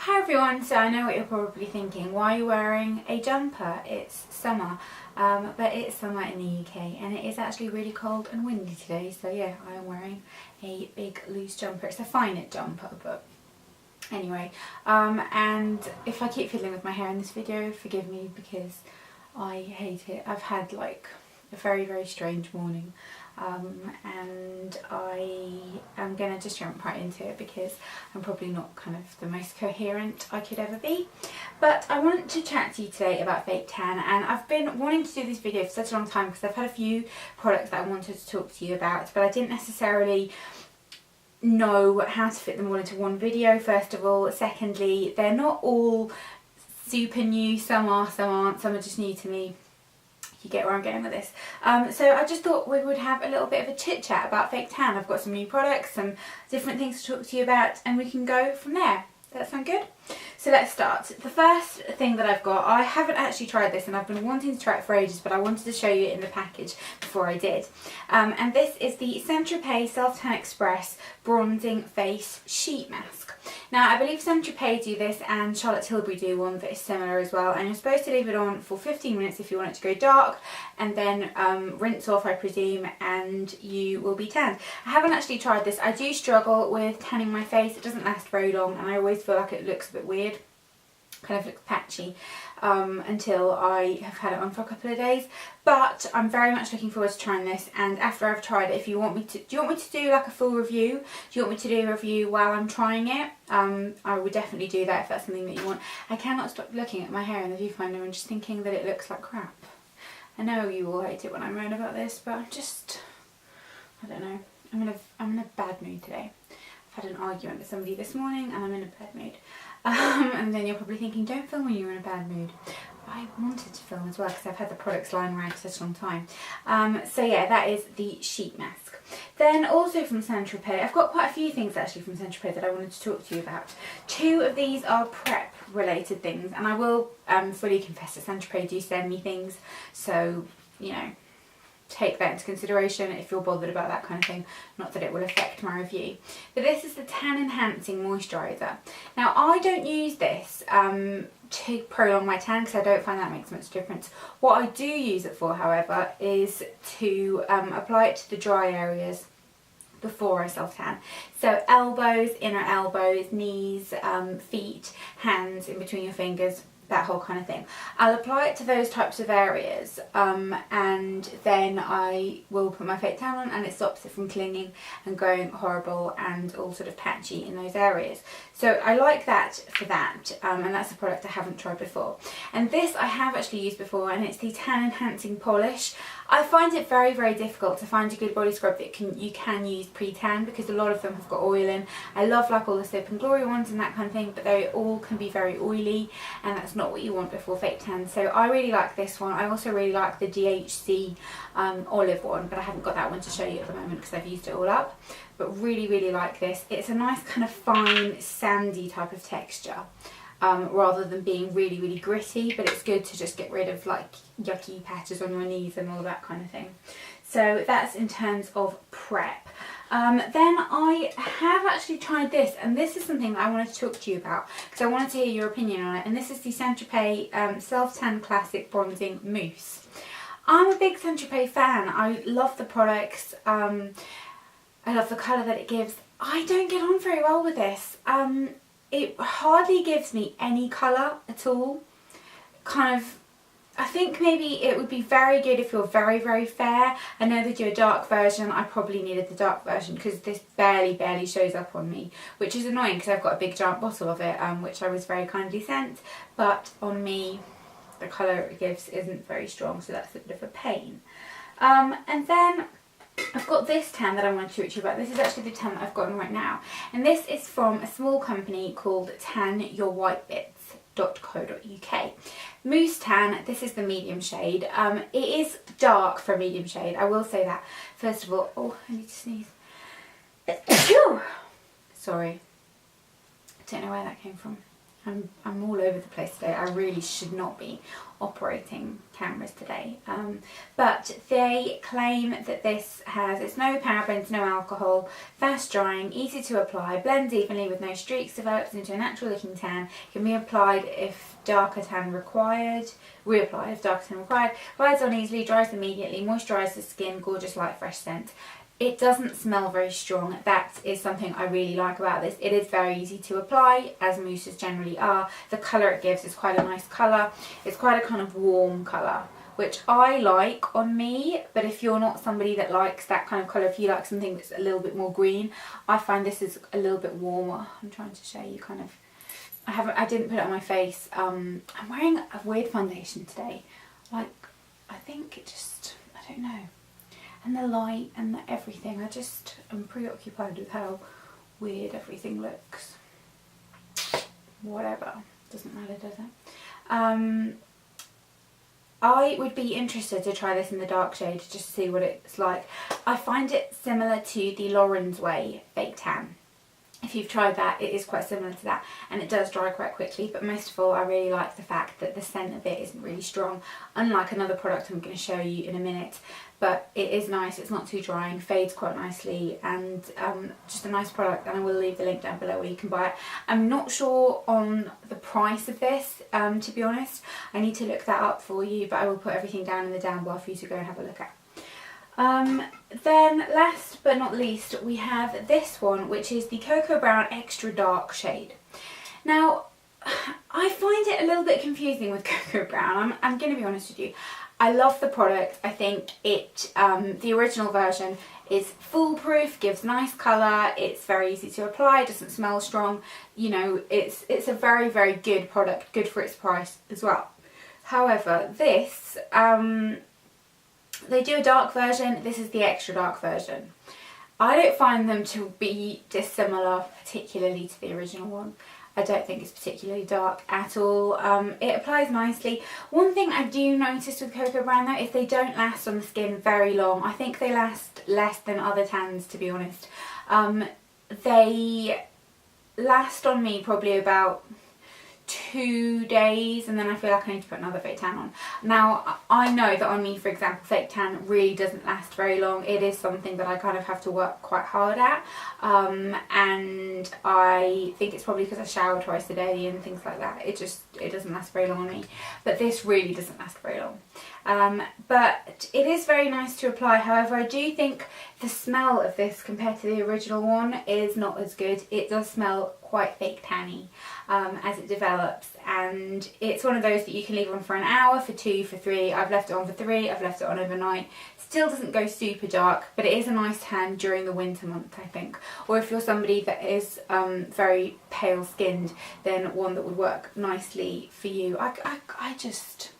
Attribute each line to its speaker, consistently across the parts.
Speaker 1: Hi everyone, so I know what you're probably thinking, why are you wearing a jumper? It's summer, but it's summer in the UK and it is actually really cold and windy today, so yeah, I am wearing a big loose jumper. It's a fine knit jumper, but anyway, and if I keep fiddling with my hair in this video, forgive me because I hate it. I've had like a very strange morning. And I am going to just jump right into it because I'm probably not kind of the most coherent I could ever be. But I want to chat to you today about fake tan, and I've been wanting to do this video for such a long time because I've had a few products that I wanted to talk to you about, but I didn't necessarily know how to fit them all into one video, first of all. Secondly, they're not all super new, some are, some aren't, some are just new to me. You get where I'm going with this. So I just thought we would have a little bit of a chit chat about fake tan. I've got some new products, some different things to talk to you about, and we can go from there. Does that sound good? So let's start. The first thing that I've got, I haven't actually tried this and I've been wanting to try it for ages, but I wanted to show you it in the package before I did. And this is the Tropez Self Tan Express Bronzing Face Sheet Mask. Now I believe Tropez do this and Charlotte Tilbury do one that is similar as well, and you're supposed to leave it on for 15 minutes if you want it to go dark, and then rinse off I presume, and you will be tanned. I haven't actually tried this. I do struggle with tanning my face. It doesn't last very long and I always feel like it looks a bit weird, kind of looks patchy, until I have had it on for a couple of days. But I'm very much looking forward to trying this, and after I've tried it, if you want me to, do you want me to do like a full review? Do you want me to do a review while I'm trying it? I would definitely do that if that's something that you want. I cannot stop looking at my hair in the viewfinder and just thinking that it looks like crap. I know you all hate it when I moan about this, but I'm just, I don't know, I'm in a bad mood today. I've had an argument with somebody this morning and I'm in a bad mood. And then you're probably thinking, don't film when you're in a bad mood. I wanted to film as well because I've had the products lying around for such a long time. So yeah, that is the sheet mask. Then also from Tropez, I've got quite a few things actually from Tropez that I wanted to talk to you about. Two of these are prep related things, and I will fully confess that Tropez do send me things, so you know, take that into consideration if you're bothered about that kind of thing. Not that it will affect my review. But this is the Tan Enhancing Moisturiser. Now I don't use this to prolong my tan because I don't find that makes much difference. What I do use it for, however, is to apply it to the dry areas before I self tan. So elbows, inner elbows, knees, feet, hands, in between your fingers, that whole kind of thing. I'll apply it to those types of areas, and then I will put my fake tan on, and it stops it from clinging and going horrible and all sort of patchy in those areas. So I like that for that, and that's a product I haven't tried before. And this I have actually used before, and it's the Tan Enhancing Polish. I find it very difficult to find a good body scrub that you can use pre-tan, because a lot of them have got oil in. I love like all the Soap and Glory ones and that kind of thing, but they all can be very oily, and that's not what you want before fake tan. So I really like this one. I also really like the DHC olive one, but I haven't got that one to show you at the moment because I've used it all up. But really like this. It's a nice kind of fine sandy type of texture, rather than being really gritty, but it's good to just get rid of like yucky patches on your knees and all that kind of thing. So that's in terms of prep. Then I have actually tried this, and this is something that I wanted to talk to you about because I wanted to hear your opinion on it, and this is the Tropez Self Tan Classic Bronzing Mousse. I'm a big Tropez fan. I love the products. I love the colour that it gives. I don't get on very well with this. It hardly gives me any colour at all. Kind of, I think maybe it would be very good if you're very fair. I know they do a dark version. I probably needed the dark version because this barely shows up on me, which is annoying because I've got a big giant bottle of it, which I was very kindly sent, but on me the colour it gives isn't very strong, so that's a bit of a pain. And then I've got this tan that I want to talk to you about. This is actually the tan that I've got on right now, and this is from a small company called tanyawhitebits.co.uk. Mousse Tan, this is the medium shade. It is dark for a medium shade, I will say that. First of all, oh, I need to sneeze. Sorry, I don't know where that came from. I'm all over the place today. I really should not be operating cameras today. But they claim that it's no parabens, no alcohol, fast drying, easy to apply, blends evenly with no streaks, develops into a natural looking tan, can be applied if darker tan required, reapplied if darker tan required, glides on easily, dries immediately, moisturizes the skin, gorgeous light fresh scent. It doesn't smell very strong. That is something I really like about this. It is very easy to apply, as mousses generally are. The colour it gives is quite a nice colour. It's quite a kind of warm colour, which I like on me, but if you're not somebody that likes that kind of colour, if you like something that's a little bit more green, I find this is a little bit warmer. I'm trying to show you kind of, I didn't put it on my face. I'm wearing a weird foundation today. Like, I think it just, I don't know. And the light and the everything, I'm preoccupied with how weird everything looks. Whatever, doesn't matter, does it? I would be interested to try this in the dark shade just to see what it's like. I find it similar to the Lauren's Way Fake Tan. If you've tried that, it is quite similar to that, and it does dry quite quickly, but most of all I really like the fact that the scent of it isn't really strong, unlike another product I'm going to show you in a minute. But it is nice, it's not too drying, fades quite nicely, and just a nice product, and I will leave the link down below where you can buy it. I'm not sure on the price of this, to be honest. I need to look that up for you, but I will put everything down in the down bar for you to go and have a look at. Then last but not least, we have this one, which is the Cocoa Brown Extra Dark shade. Now, I find it a little bit confusing with Cocoa Brown. I'm going to be honest with you. I love the product. I think it, the original version is foolproof, gives nice colour, it's very easy to apply, doesn't smell strong. You know, it's a very, very good product, good for its price as well. However, this, they do a dark version, this is the extra dark version. I don't find them to be dissimilar particularly to the original one. I don't think it's particularly dark at all. It applies nicely. One thing I do notice with Cocoa Brown though is they don't last on the skin very long. I think they last less than other tans, to be honest. They last on me probably about 2 days, and then I feel like I need to put another fake tan on. Now, I know that on me, for example, fake tan really doesn't last very long. It is something that I kind of have to work quite hard at, and I think it's probably because I shower twice a day and things like that. It doesn't last very long on me, but this really doesn't last very long. But it is very nice to apply. However, I do think the smell of this compared to the original one is not as good. It does smell quite fake tanny as it develops, and it's one of those that you can leave on for an hour, for 2, for 3. I've left it on for 3, I've left it on overnight. Still doesn't go super dark, but it is a nice tan during the winter month, I think. Or if you're somebody that is very pale skinned, then one that would work nicely for you. I just...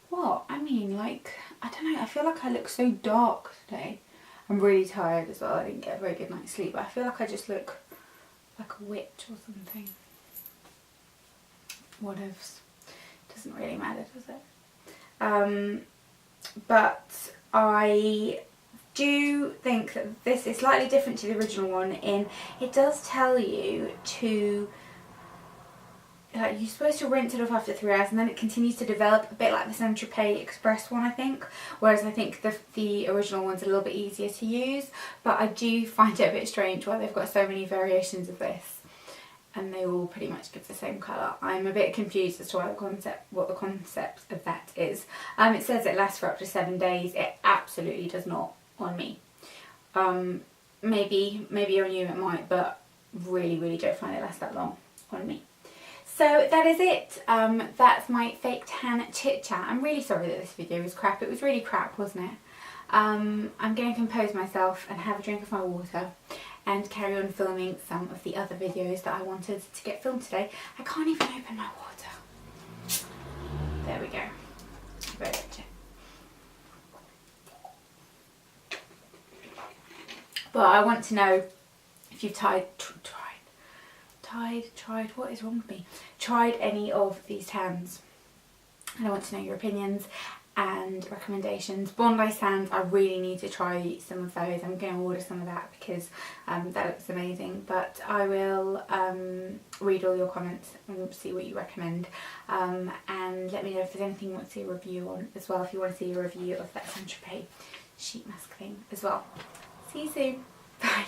Speaker 1: What? I mean, like, I don't know, I feel like I look so dark today. I'm really tired as well, I didn't get a very good night's sleep, but I feel like I just look like a witch or something. Whatevs. Doesn't really matter, does it? But I do think that this is slightly different to the original one in it does tell you to... you're supposed to rinse it off after 3 hours, and then it continues to develop a bit like the Tropez Express one, I think. Whereas I think the original one's a little bit easier to use, but I do find it a bit strange why they've got so many variations of this, and they all pretty much give the same colour. I'm a bit confused as to what the concept of that is. It says it lasts for up to 7 days. It absolutely does not on me. Maybe on you it might, but really don't find it lasts that long on me. So that is it. That's my fake tan chit chat. I'm really sorry that this video was crap. It was really crap, wasn't it? I'm going to compose myself and have a drink of my water and carry on filming some of the other videos that I wanted to get filmed today. I can't even open my water. There we go. Very good. But I want to know if you've tried, what is wrong with me? Tried any of these tans. And I want to know your opinions. and recommendations. Bondi Sands, I really need to try some of those. I'm going to order some of that because that looks amazing. But I will read all your comments and see what you recommend, and let me know if there's anything you want to see a review on as well, if you want to see a review of that Tropez sheet mask thing as well. See you soon. Bye.